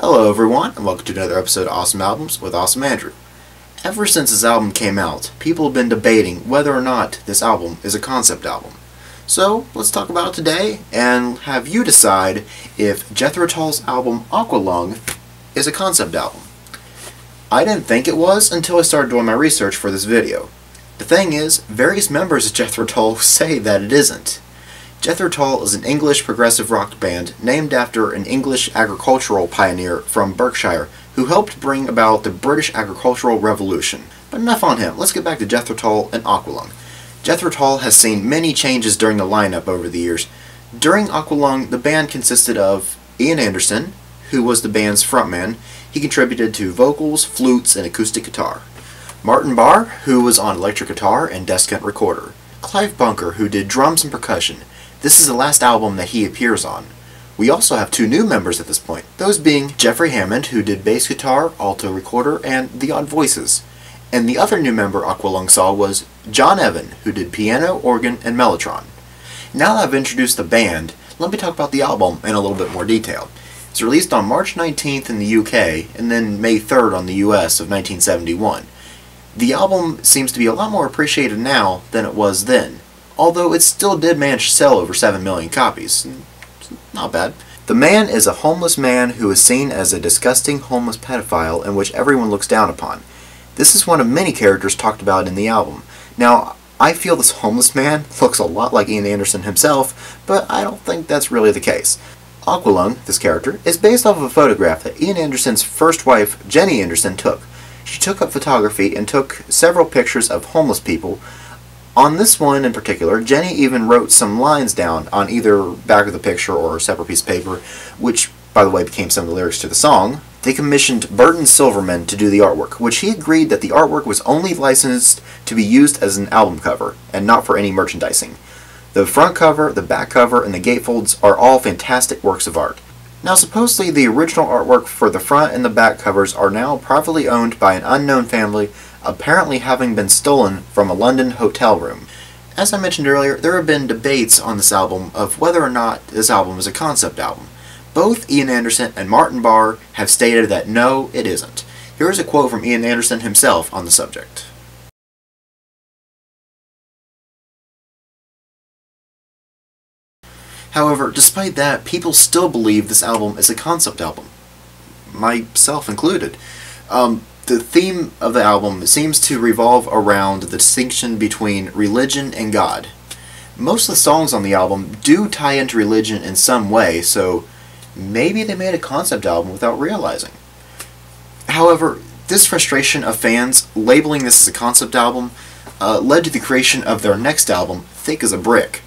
Hello everyone, and welcome to another episode of Awesome Albums with Awesome Andrew. Ever since this album came out, people have been debating whether or not this album is a concept album. So, let's talk about it today, and have you decide if Jethro Tull's album Aqualung is a concept album. I didn't think it was until I started doing my research for this video. The thing is, various members of Jethro Tull say that it isn't. Jethro Tull is an English progressive rock band named after an English agricultural pioneer from Berkshire who helped bring about the British agricultural revolution. But enough on him, let's get back to Jethro Tull and Aqualung. Jethro Tull has seen many changes during the lineup over the years. During Aqualung, the band consisted of Ian Anderson, who was the band's frontman. He contributed to vocals, flutes, and acoustic guitar. Martin Barre, who was on electric guitar and descant recorder. Clive Bunker, who did drums and percussion. This is the last album that he appears on. We also have two new members at this point, those being Jeffrey Hammond, who did bass guitar, alto recorder, and the odd voices. And the other new member Aqualung saw was John Evan, who did piano, organ, and mellotron. Now that I've introduced the band, let me talk about the album in a little bit more detail. It's released on March 19th in the UK, and then May 3rd on the US of 1971. The album seems to be a lot more appreciated now than it was then, although it still did manage to sell over 7 million copies. Not bad. The man is a homeless man who is seen as a disgusting homeless pedophile in which everyone looks down upon. This is one of many characters talked about in the album. Now, I feel this homeless man looks a lot like Ian Anderson himself, but I don't think that's really the case. Aqualung, this character, is based off of a photograph that Ian Anderson's first wife, Jenny Anderson, took. She took up photography and took several pictures of homeless people. On this one in particular, Jenny even wrote some lines down on either back of the picture or a separate piece of paper, which, by the way, became some of the lyrics to the song. They commissioned Burton Silverman to do the artwork, which he agreed that the artwork was only licensed to be used as an album cover, and not for any merchandising. The front cover, the back cover, and the gatefolds are all fantastic works of art. Now, supposedly the original artwork for the front and the back covers are now privately owned by an unknown family, apparently having been stolen from a London hotel room. As I mentioned earlier, there have been debates on this album of whether or not this album is a concept album. Both Ian Anderson and Martin Barre have stated that no, it isn't. Here is a quote from Ian Anderson himself on the subject. However, despite that, people still believe this album is a concept album. Myself included. The theme of the album seems to revolve around the distinction between religion and God. Most of the songs on the album do tie into religion in some way, so maybe they made a concept album without realizing. However, this frustration of fans labeling this as a concept album led to the creation of their next album, Thick as a Brick,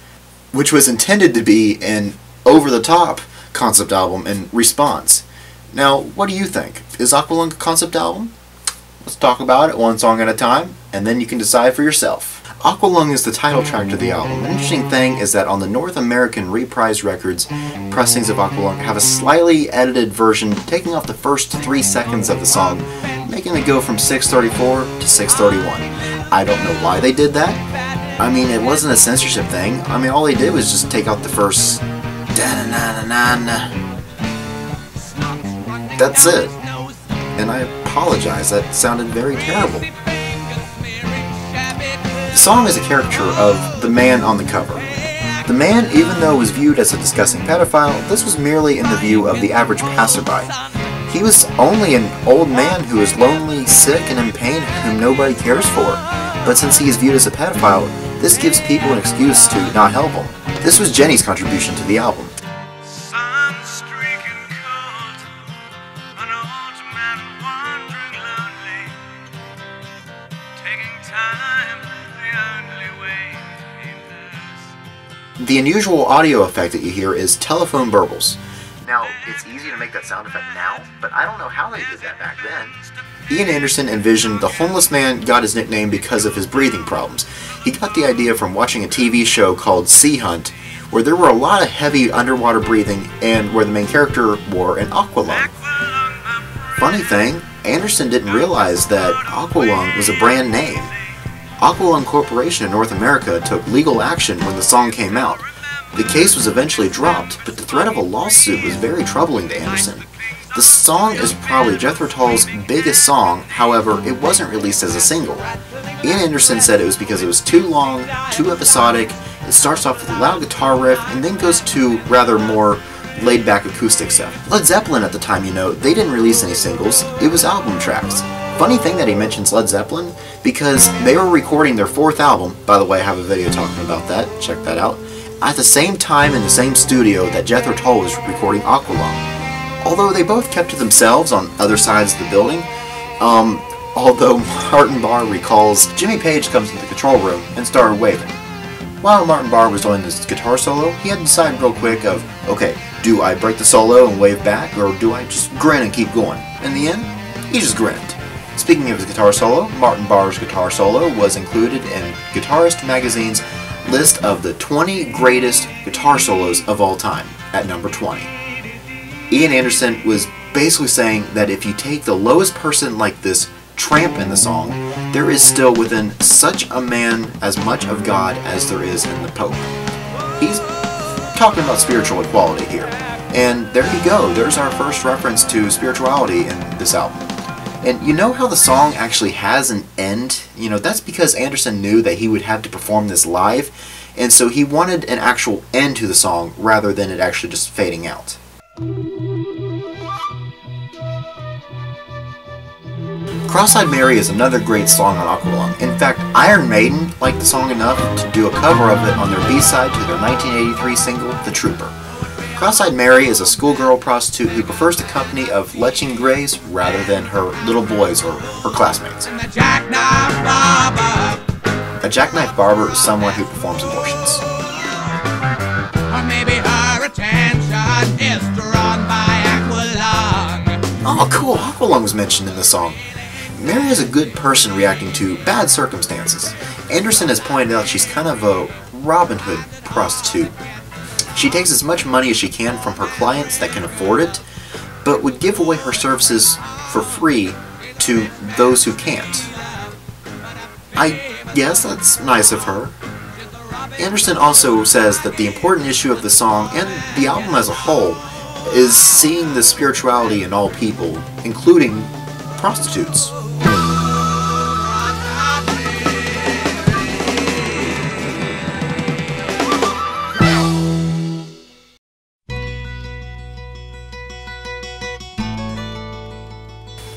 which was intended to be an over-the-top concept album in response. Now, what do you think? Is Aqualung a concept album? Let's talk about it one song at a time, and then you can decide for yourself. Aqualung is the title track to the album. An interesting thing is that on the North American Reprise Records pressings of Aqualung have a slightly edited version taking off the first 3 seconds of the song, making it go from 6:34 to 6:31. I don't know why they did that. I mean, it wasn't a censorship thing. I mean, all they did was just take out the first da-na-na-na-na. That's it. And I apologize, that sounded very terrible. The song is a caricature of the man on the cover. The man, even though was viewed as a disgusting pedophile, this was merely in the view of the average passerby. He was only an old man who is lonely, sick, and in pain whom nobody cares for. But since he is viewed as a pedophile, this gives people an excuse to not help him. This was Jenny's contribution to the album. The unusual audio effect that you hear is telephone burbles. Now, it's easy to make that sound effect now, but I don't know how they did that back then. Ian Anderson envisioned the homeless man got his nickname because of his breathing problems. He got the idea from watching a TV show called Sea Hunt, where there were a lot of heavy underwater breathing and where the main character wore an aqualung. Funny thing, Anderson didn't realize that Aqualung was a brand name. Aqualung Corporation in North America took legal action when the song came out. The case was eventually dropped, but the threat of a lawsuit was very troubling to Anderson. The song is probably Jethro Tull's biggest song, however, it wasn't released as a single. Ian Anderson said it was because it was too long, too episodic. It starts off with a loud guitar riff and then goes to rather more laid-back acoustic stuff. Led Zeppelin at the time, they didn't release any singles, it was album tracks. Funny thing that he mentions Led Zeppelin, because they were recording their 4th album, by the way I have a video talking about that, check that out, at the same time in the same studio that Jethro Tull was recording Aqualung. Although they both kept to themselves on other sides of the building, although Martin Barre recalls Jimmy Page comes into the control room and started waving. While Martin Barre was doing his guitar solo, he had to decide real quick of, okay, do I break the solo and wave back, or do I just grin and keep going? In the end, he just grinned. Speaking of his guitar solo, Martin Barre's guitar solo was included in Guitarist Magazine's list of the 20 greatest guitar solos of all time, at number 20. Ian Anderson was basically saying that if you take the lowest person like this tramp in the song, there is still within such a man as much of God as there is in the Pope. He's talking about spiritual equality here. And there you go, there's our first reference to spirituality in this album. And you know how the song actually has an end? That's because Anderson knew that he would have to perform this live, and so he wanted an actual end to the song rather than it actually just fading out. Cross-Eyed Mary is another great song on Aqualung. In fact, Iron Maiden liked the song enough to do a cover of it on their B-side to their 1983 single, The Trooper. Cross-Eyed Mary is a schoolgirl prostitute who prefers the company of leching greys rather than her little boys or her classmates. A jackknife barber is someone who performs abortions. Or maybe her attention is drawn by Aqualung. Oh cool, Aqualung was mentioned in the song. Mary is a good person reacting to bad circumstances. Anderson has pointed out she's kind of a Robin Hood prostitute. She takes as much money as she can from her clients that can afford it, but would give away her services for free to those who can't. I guess that's nice of her. Anderson also says that the important issue of the song, and the album as a whole, is seeing the spirituality in all people, including prostitutes.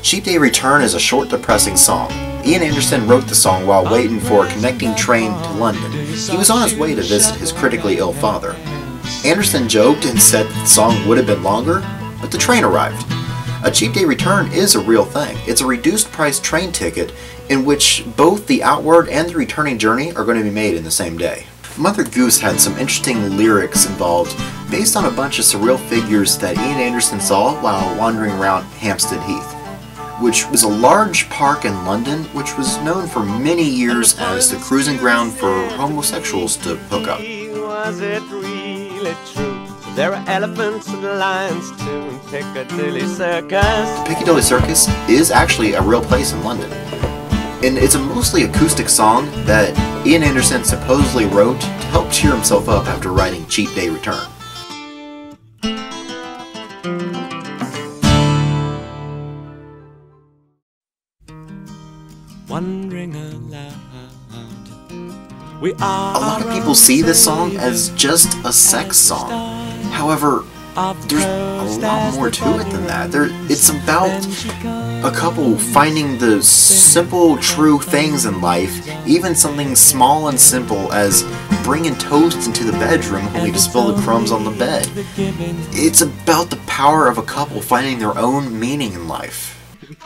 Cheap Day Return is a short, depressing song. Ian Anderson wrote the song while waiting for a connecting train to London. He was on his way to visit his critically ill father. Anderson joked and said that the song would have been longer, but the train arrived. A Cheap Day Return is a real thing. It's a reduced price train ticket in which both the outward and the returning journey are going to be made in the same day. Mother Goose had some interesting lyrics involved based on a bunch of surreal figures that Ian Anderson saw while wandering around Hampstead Heath, which was a large park in London which was known for many years as the cruising ground for homosexuals to hook up. Was it really true? There are elephants and lions too in Piccadilly Circus. Piccadilly Circus is actually a real place in London. And it's a mostly acoustic song that Ian Anderson supposedly wrote to help cheer himself up after writing Cheap Day Return. Wondering aloud. A lot of people see this song as just a sex song. However, there's a lot more to it than that. It's about a couple finding the simple, true things in life, even something small and simple as bringing toast into the bedroom only to spill the crumbs on the bed. It's about the power of a couple finding their own meaning in life.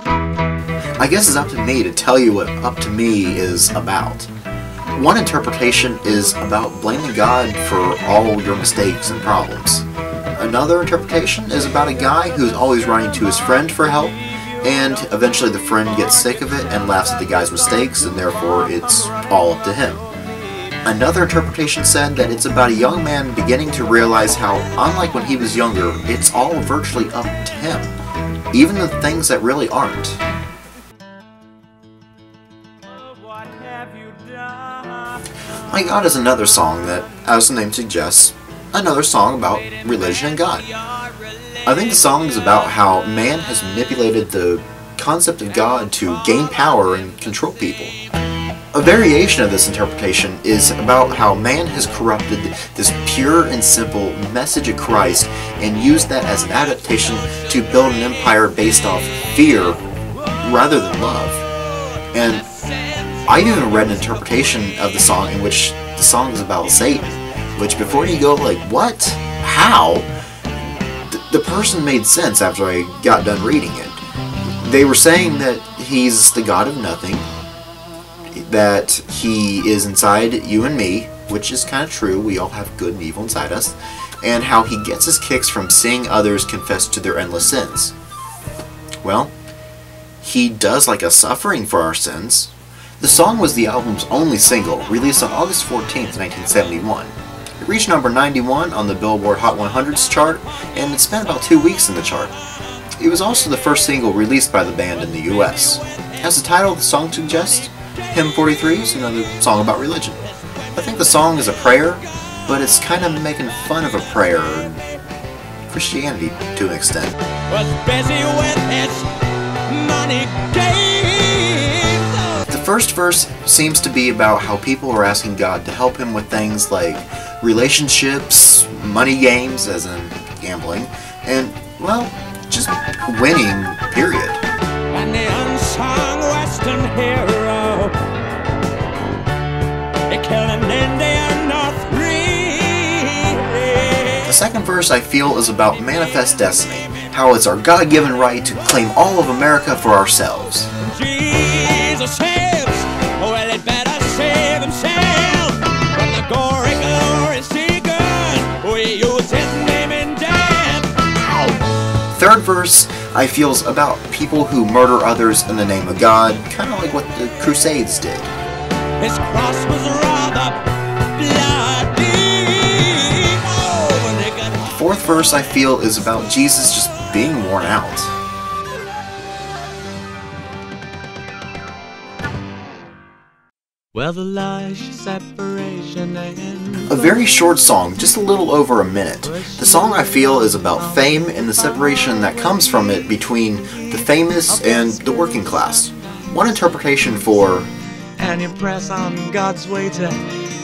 I guess it's up to me to tell you what Up to Me is about. One interpretation is about blaming God for all your mistakes and problems. Another interpretation is about a guy who's always running to his friend for help, and eventually the friend gets sick of it and laughs at the guy's mistakes, and therefore it's all up to him. Another interpretation said that it's about a young man beginning to realize how, unlike when he was younger, it's all virtually up to him, even the things that really aren't. My God is another song that, as the name suggests, another song about religion and God. I think the song is about how man has manipulated the concept of God to gain power and control people. A variation of this interpretation is about how man has corrupted this pure and simple message of Christ and used that as an adaptation to build an empire based off fear rather than love. And I even read an interpretation of the song in which the song is about Satan, which before you go like, what? How? The person made sense after I got done reading it. They were saying that he's the god of nothing, that he is inside you and me, which is kind of true, we all have good and evil inside us, and how he gets his kicks from seeing others confess to their endless sins. Well, he does like a suffering for our sins. The song was the album's only single, released on August 14th, 1971. It reached number 91 on the Billboard Hot 100s chart, and it spent about 2 weeks in the chart. It was also the first single released by the band in the US. As the title of the song suggests, Hymn 43 is another song about religion. I think the song is a prayer, but it's kind of making fun of a prayer and Christianity to an extent. Was busy with his money games. The first verse seems to be about how people are asking God to help him with things like relationships, money games, as in gambling, and, well, just winning, period. And the unsung Western hero, he killed an Indian or three. The second verse, I feel, is about manifest destiny, how it's our God-given right to claim all of America for ourselves. Jesus saves, well, it better save himself. From the gory glory seeker, we use his name in death. Third verse, I feel, is about people who murder others in the name of God, kind of like what the Crusades did. His cross was rather bloody. The fourth verse, I feel, is about Jesus just being worn out. Well, the lies, separation, and A very short song, just a little over a minute. The song, I feel, is about fame and the separation that comes from it between the famous and the working class. One interpretation for and you press on God's way to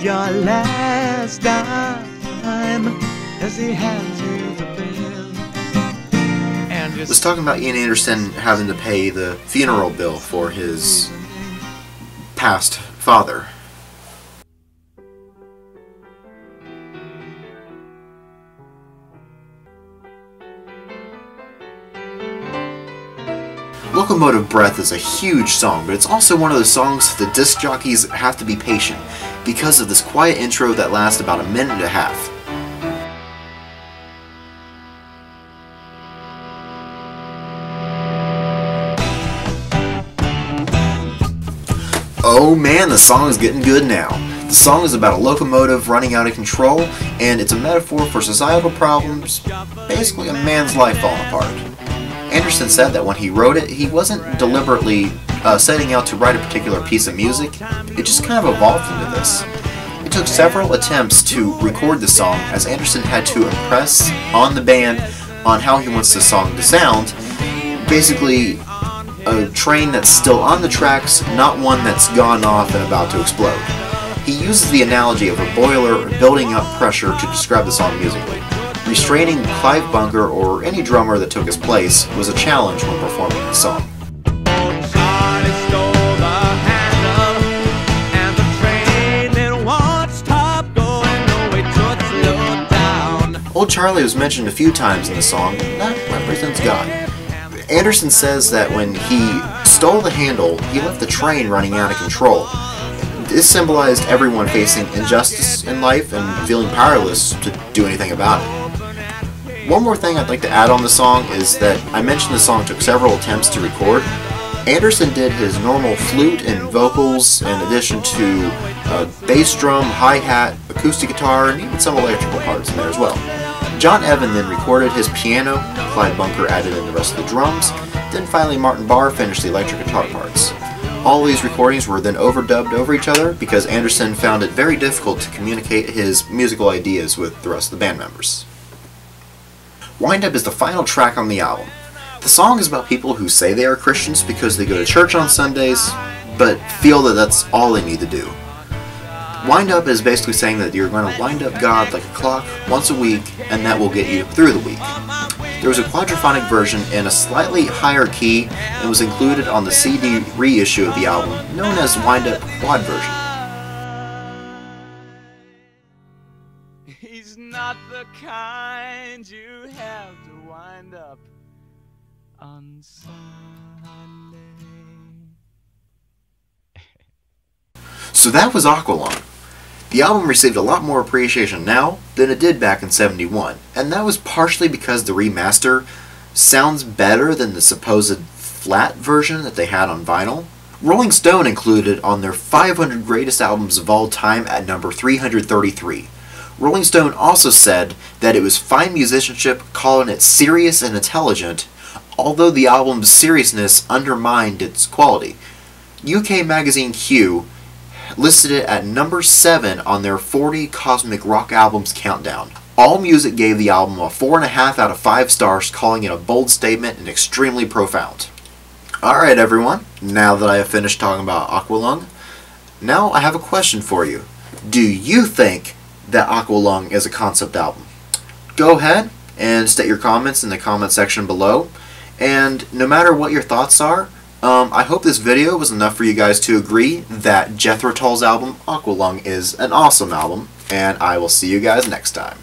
your last dime as he hands you the bill. And was talking about Ian Anderson having to pay the funeral bill for his past father. Locomotive Breath is a huge song, but it's also one of the songs the disc jockeys have to be patient because of this quiet intro that lasts about a minute and a half. Oh man, the song is getting good now. The song is about a locomotive running out of control, and it's a metaphor for societal problems, basically a man's life falling apart. Anderson said that when he wrote it, he wasn't deliberately setting out to write a particular piece of music, it just kind of evolved into this. It took several attempts to record the song, as Anderson had to impress on the band on how he wants the song to sound. Basically, a train that's still on the tracks, not one that's gone off and about to explode. He uses the analogy of a boiler building up pressure to describe the song musically. Restraining Clive Bunker or any drummer that took his place was a challenge when performing the song. Old Charlie was mentioned a few times in the song, and that represents God. Anderson says that when he stole the handle, he left the train running out of control. This symbolized everyone facing injustice in life and feeling powerless to do anything about it. One more thing I'd like to add on the song is that I mentioned the song took several attempts to record. Anderson did his normal flute and vocals in addition to bass drum, hi-hat, acoustic guitar, and even some electrical parts in there as well. John Evan then recorded his piano, Clive Bunker added in the rest of the drums, then finally Martin Barre finished the electric guitar parts. All these recordings were then overdubbed over each other because Anderson found it very difficult to communicate his musical ideas with the rest of the band members. Wind Up is the final track on the album. The song is about people who say they are Christians because they go to church on Sundays, but feel that that's all they need to do. Wind Up is basically saying that you're going to wind up God like a clock once a week, and that will get you through the week. There was a quadraphonic version in a slightly higher key and was included on the CD reissue of the album, known as Wind Up Quad version. He's not the kind you have to wind up on Sunday. So that was Aqualung. The album received a lot more appreciation now than it did back in '71, and that was partially because the remaster sounds better than the supposed flat version that they had on vinyl. Rolling Stone included on their 500 greatest albums of all time at number 333. Rolling Stone also said that it was fine musicianship, calling it serious and intelligent, although the album's seriousness undermined its quality. UK magazine Q listed it at number 7 on their 40 Cosmic Rock Albums countdown. AllMusic gave the album a 4.5 out of 5 stars, calling it a bold statement and extremely profound. Alright everyone, now that I have finished talking about Aqualung, now I have a question for you. Do you think that Aqualung is a concept album? Go ahead and state your comments in the comment section below, and no matter what your thoughts are, I hope this video was enough for you guys to agree that Jethro Tull's album, Aqualung, is an awesome album, and I will see you guys next time.